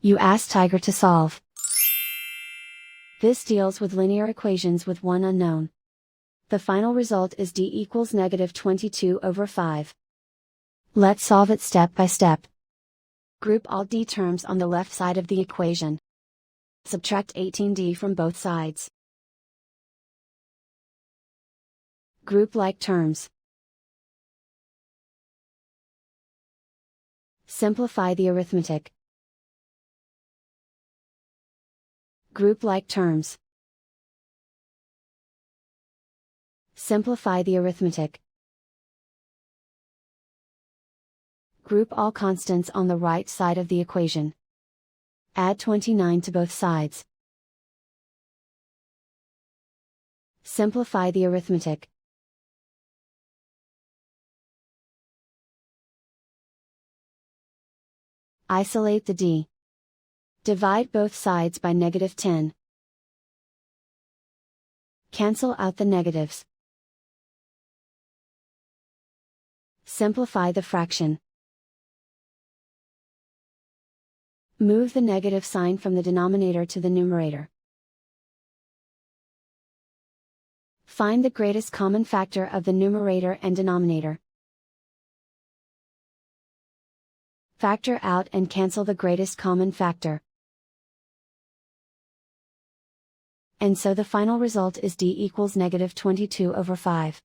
You ask Tiger to solve. This deals with linear equations with one unknown. The final result is d equals -22/5. Let's solve it step by step. Group all d terms on the left side of the equation. Subtract 18d from both sides. Group like terms. Simplify the arithmetic. Group like terms. Simplify the arithmetic. Group all constants on the right side of the equation. Add 29 to both sides. Simplify the arithmetic. Isolate the d. Divide both sides by -10. Cancel out the negatives. Simplify the fraction. Move the negative sign from the denominator to the numerator. Find the greatest common factor of the numerator and denominator. Factor out and cancel the greatest common factor. And so the final result is d equals -22/5.